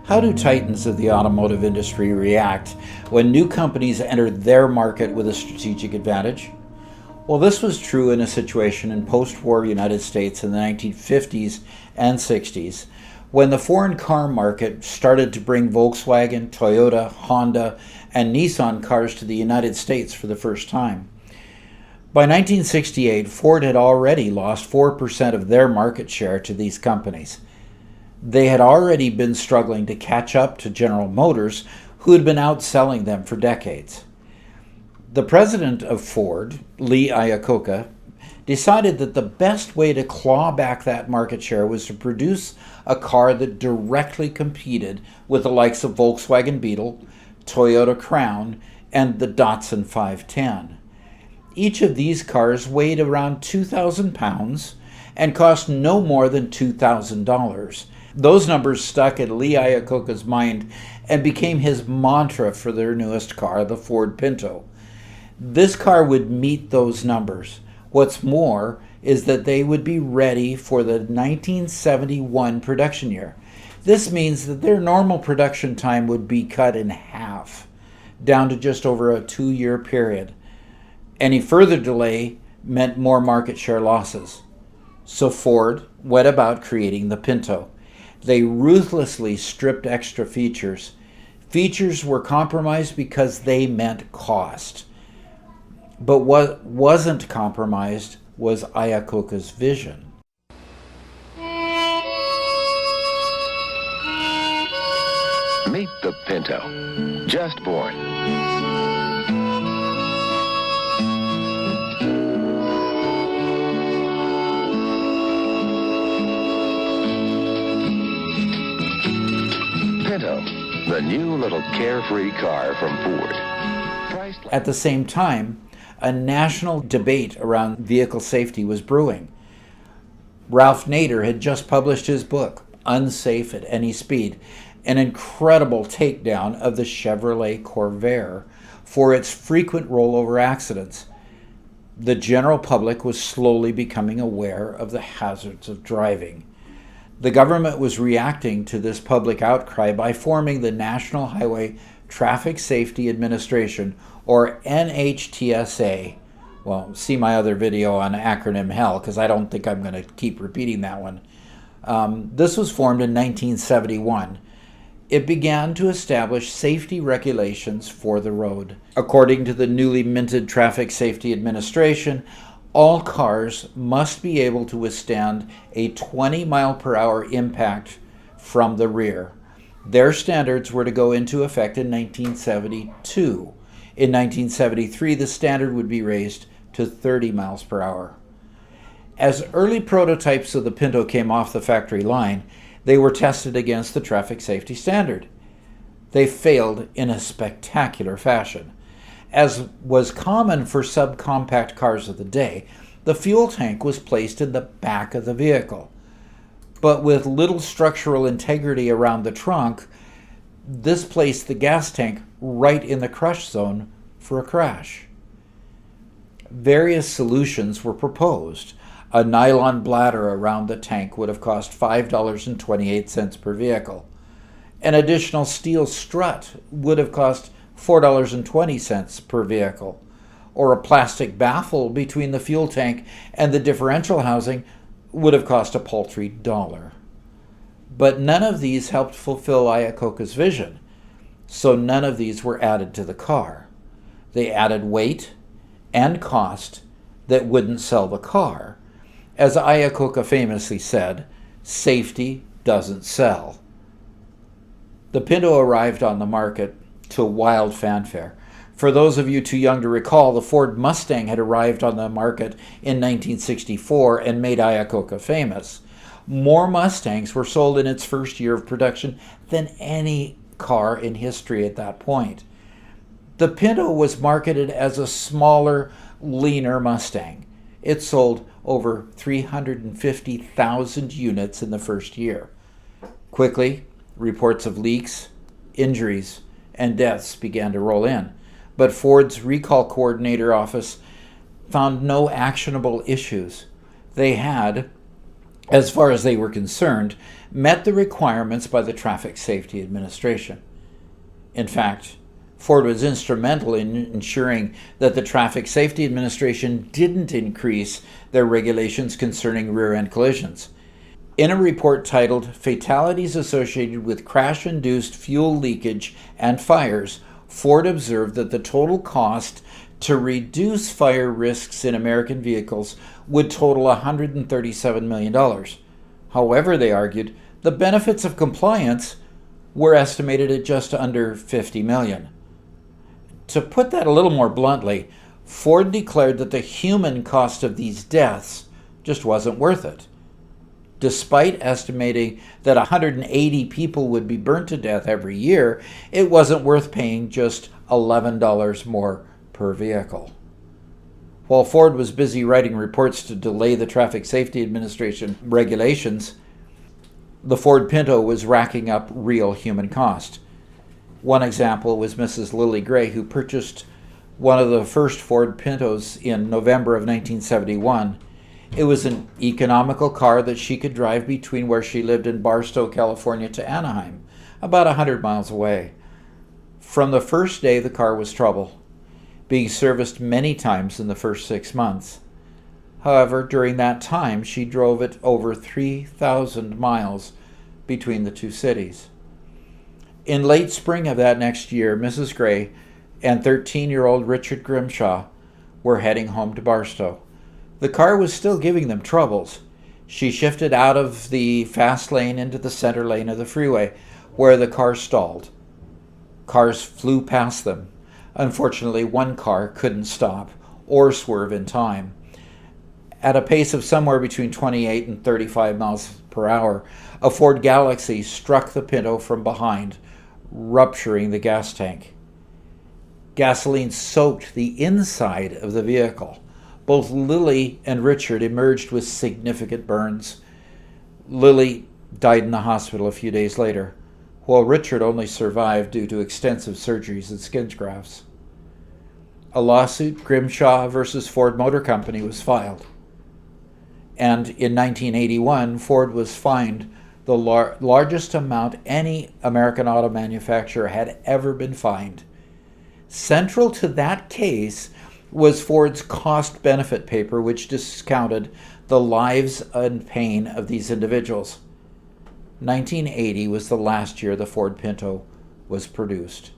How do titans of the automotive industry react when new companies enter their market with a strategic advantage? Well, this was true in a situation in post-war United States in the 1950s and 60s, when the foreign car market started to bring Volkswagen, Toyota, Honda, and Nissan cars to the United States for the first time. By 1968, Ford had already lost 4% of their market share to these companies. They had already been struggling to catch up to General Motors, who had been outselling them for decades. The president of Ford, Lee Iacocca, decided that the best way to claw back that market share was to produce a car that directly competed with the likes of Volkswagen Beetle, Toyota Crown, and the Datsun 510. Each of these cars weighed around 2,000 pounds and cost no more than $2,000. Those numbers stuck in Lee Iacocca's mind and became his mantra for their newest car, the Ford Pinto. This car would meet those numbers. What's more is that they would be ready for the 1971 production year. This means that their normal production time would be cut in half, down to just over a 2-year period. Any further delay meant more market share losses. So Ford went about creating the Pinto. They ruthlessly stripped extra features. Features were compromised because they meant cost. But what wasn't compromised was Iacocca's vision. Meet the Pinto, just born. Pinto, the new little carefree car from Ford. At the same time, a national debate around vehicle safety was brewing. Ralph Nader had just published his book, Unsafe at Any Speed, an incredible takedown of the Chevrolet Corvair for its frequent rollover accidents. The general public was slowly becoming aware of the hazards of driving. The government was reacting to this public outcry by forming the National Highway Traffic Safety Administration, or NHTSA. Well, see my other video on acronym hell, because I don't think I'm going to keep repeating that one. This was formed in 1971. It began to establish safety regulations for the road. According to the newly minted Traffic Safety Administration, all cars must be able to withstand a 20-mile-per-hour impact from the rear. Their standards were to go into effect in 1972. In 1973, the standard would be raised to 30 miles per hour. As early prototypes of the Pinto came off the factory line, they were tested against the traffic safety standard. They failed in a spectacular fashion. As was common for subcompact cars of the day, the fuel tank was placed in the back of the vehicle. But with little structural integrity around the trunk, this placed the gas tank right in the crush zone for a crash. Various solutions were proposed. A nylon bladder around the tank would have cost $5.28 per vehicle. An additional steel strut would have cost $4.20 per vehicle, or a plastic baffle between the fuel tank and the differential housing would have cost a paltry $1. But none of these helped fulfill Iacocca's vision, so none of these were added to the car. They added weight and cost that wouldn't sell the car. As Iacocca famously said, safety doesn't sell. The Pinto arrived on the market to wild fanfare. For those of you too young to recall, the Ford Mustang had arrived on the market in 1964 and made Iacocca famous. More Mustangs were sold in its first year of production than any car in history at that point. The Pinto was marketed as a smaller, leaner Mustang. It sold over 350,000 units in the first year. Quickly, reports of leaks, injuries, and deaths began to roll in, but Ford's recall coordinator office found no actionable issues. They had as far as they were concerned, met the requirements by the Traffic Safety Administration. In fact, Ford was instrumental in ensuring that the Traffic Safety Administration didn't increase their regulations concerning rear-end collisions. In a report titled Fatalities Associated with Crash-Induced Fuel Leakage and Fires, Ford observed that the total cost to reduce fire risks in American vehicles would total $137 million. However, they argued, the benefits of compliance were estimated at just under $50 million. To put that a little more bluntly, Ford declared that the human cost of these deaths just wasn't worth it. Despite estimating that 180 people would be burnt to death every year, it wasn't worth paying just $11 more per vehicle. While Ford was busy writing reports to delay the Traffic Safety Administration regulations, the Ford Pinto was racking up real human cost. One example was Mrs. Lily Gray, who purchased one of the first Ford Pintos in November of 1971. It was an economical car that she could drive between where she lived in Barstow, California, to Anaheim, about 100 miles away. From the first day, the car was trouble, being serviced many times in the first 6 months. However, during that time, she drove it over 3,000 miles between the two cities. In late spring of that next year, Mrs. Gray and 13-year-old Richard Grimshaw were heading home to Barstow. The car was still giving them troubles. She shifted out of the fast lane into the center lane of the freeway, where the car stalled. Cars flew past them. Unfortunately, one car couldn't stop or swerve in time. At a pace of somewhere between 28 and 35 miles per hour, a Ford Galaxy struck the Pinto from behind, rupturing the gas tank. Gasoline soaked the inside of the vehicle. Both Lily and Richard emerged with significant burns. Lily died in the hospital a few days later, while Richard only survived due to extensive surgeries and skin grafts. A lawsuit, Grimshaw versus Ford Motor Company, was filed. And in 1981, Ford was fined the largest amount any American auto manufacturer had ever been fined. Central to that case was Ford's cost-benefit paper, which discounted the lives and pain of these individuals. 1980 was the last year the Ford Pinto was produced.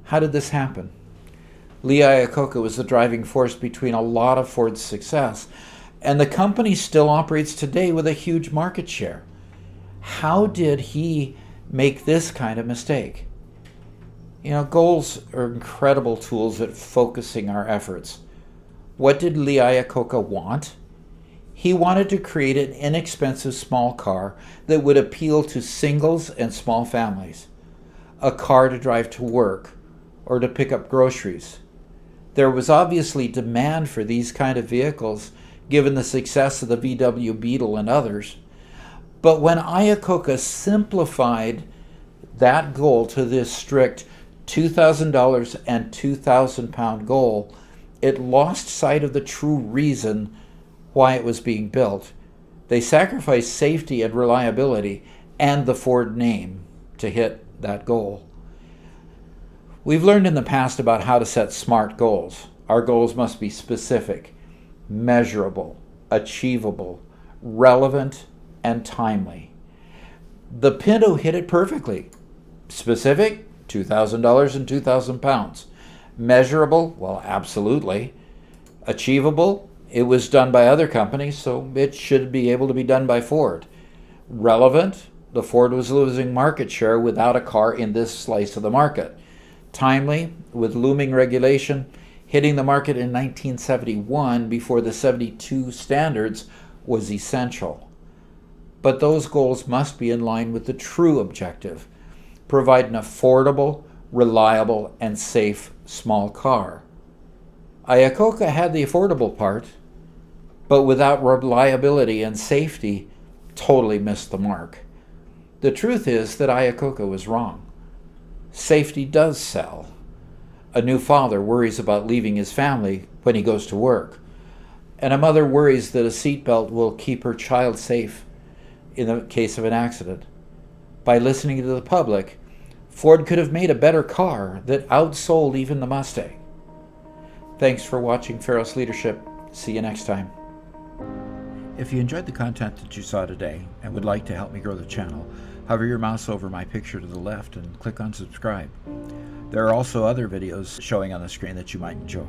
How did this happen? Lee Iacocca was the driving force between a lot of Ford's success, and the company still operates today with a huge market share. How did he make this kind of mistake? You know, goals are incredible tools at focusing our efforts. What did Lee Iacocca want? He wanted to create an inexpensive small car that would appeal to singles and small families. A car to drive to work or to pick up groceries. There was obviously demand for these kind of vehicles given the success of the VW Beetle and others. But when Iacocca simplified that goal to this strict $2,000 and 2,000-pound goal, it lost sight of the true reason why it was being built. They sacrificed safety and reliability and the Ford name to hit that goal. We've learned in the past about how to set SMART goals. Our goals must be specific, measurable, achievable, relevant, and timely. The Pinto hit it perfectly. Specific, $2,000 and 2,000 pounds. Measurable, well, absolutely. Achievable, it was done by other companies, so it should be able to be done by Ford. Relevant, the Ford was losing market share without a car in this slice of the market. Timely, with looming regulation, hitting the market in 1971 before the 72 standards was essential. But those goals must be in line with the true objective: provide an affordable, reliable, and safe small car. Iacocca had the affordable part, but without reliability and safety, totally missed the mark. The truth is that Iacocca was wrong. Safety does sell. A new father worries about leaving his family when he goes to work. And a mother worries that a seatbelt will keep her child safe in the case of an accident. By listening to the public, Ford could have made a better car that outsold even the Mustang. Thanks for watching Pharos Leadership. See you next time. If you enjoyed the content that you saw today and would like to help me grow the channel, hover your mouse over my picture to the left and click on subscribe. There are also other videos showing on the screen that you might enjoy.